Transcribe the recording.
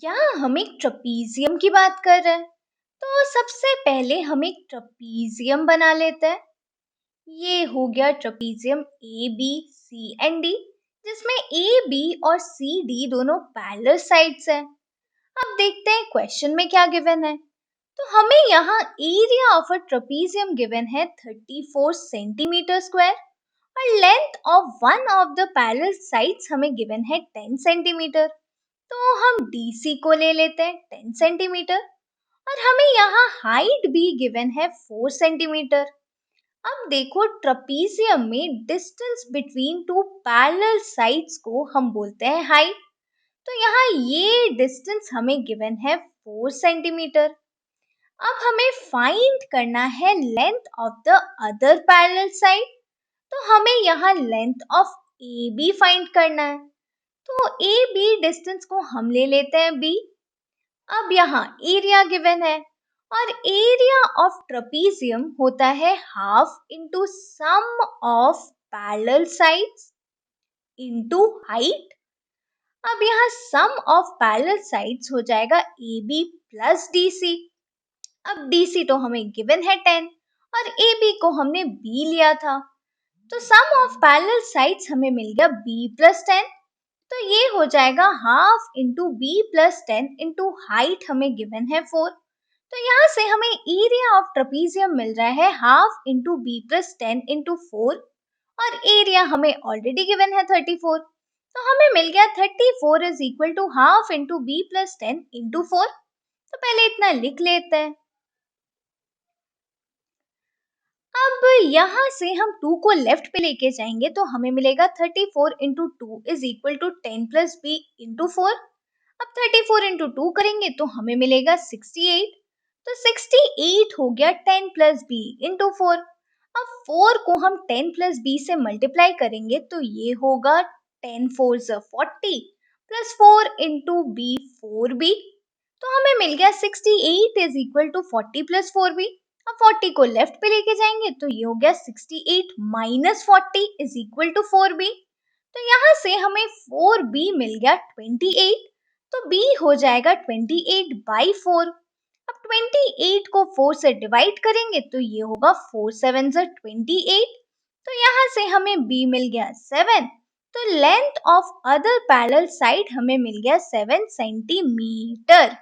यहाँ हम एक ट्रपीजियम की बात कर रहे हैं। तो सबसे पहले हम एक ट्रपीजियम बना लेते हैं। ये हो गया trapezium A B C and D, जिसमें ए बी और सी डी दोनों पैरेलल साइड्स हैं। अब देखते हैं क्वेश्चन में क्या गिवन है। तो हमें यहाँ area of a trapezium given है 34 सेंटीमीटर स्क्वायर और length of one of the parallel sides हमें गिवन है 10 सेंटीमीटर। तो हम DC को ले लेते हैं 10 सेंटीमीटर और हमें यहाँ हाइट भी गिवन है 4 सेंटीमीटर। अब देखो ट्रपीजियम में distance between two parallel sides को हम बोलते हैं हाइट। तो यहाँ ये डिस्टेंस हमें गिवन है 4 सेंटीमीटर। अब हमें फाइंड करना है length of the other parallel side. तो हमें यहाँ लेंथ ऑफ AB फाइंड करना है। तो ए बी डिस्टेंस को हम ले लेते हैं b। अब यहाँ एरिया गिवन है और एरिया ऑफ ट्रपीजियम होता है half into sum of parallel sides into height. अब यहाँ सम ऑफ पैरेलल साइड्स हो जाएगा A B plus D C. अब डी सी तो हमें गिवन है 10 और ए बी को हमने b लिया था। तो सम ऑफ पैरेलल साइड्स हमें मिल गया b प्लस 10। तो ये हो जाएगा half into B plus 10 into height हमें गिवन है 4। तो यहाँ से हमें एरिया ऑफ ट्रपीजियम मिल रहा है half into B plus 10 into 4 और एरिया हमें ऑलरेडी गिवन है 34। तो हमें मिल गया 34 is equal to half into B plus 10 into 4। तो पहले इतना लिख लेते हैं। अब यहाँ से हम 2 को लेफ्ट पे लेके जाएंगे तो हमें मिलेगा 34 into 2 is equal to 10 plus B into 4। अब 34 इंटू 2 करेंगे तो हमें मिलेगा 68। तो 68 हो गया 10 प्लस बी इंटू 4। अब 4 को हम 10 प्लस बी से मल्टीप्लाई करेंगे तो ये होगा 10 4 40 प्लस 4 इंटू बी 4b। तो हमें मिल गया 68 is equal to 40 plus 4b। अब 40 को लेफ्ट पे लेके जाएंगे तो ये हो गया 68 minus 40 is equal to 4b। तो यहाँ से हमें 4b मिल गया 28। तो b हो जाएगा 28 बाई 4। अब 28 को 4 से डिवाइड करेंगे तो ये होगा 4 7 28। तो यहाँ से हमें b मिल गया 7। तो length of other parallel side हमें मिल गया 7 सेंटीमीटर।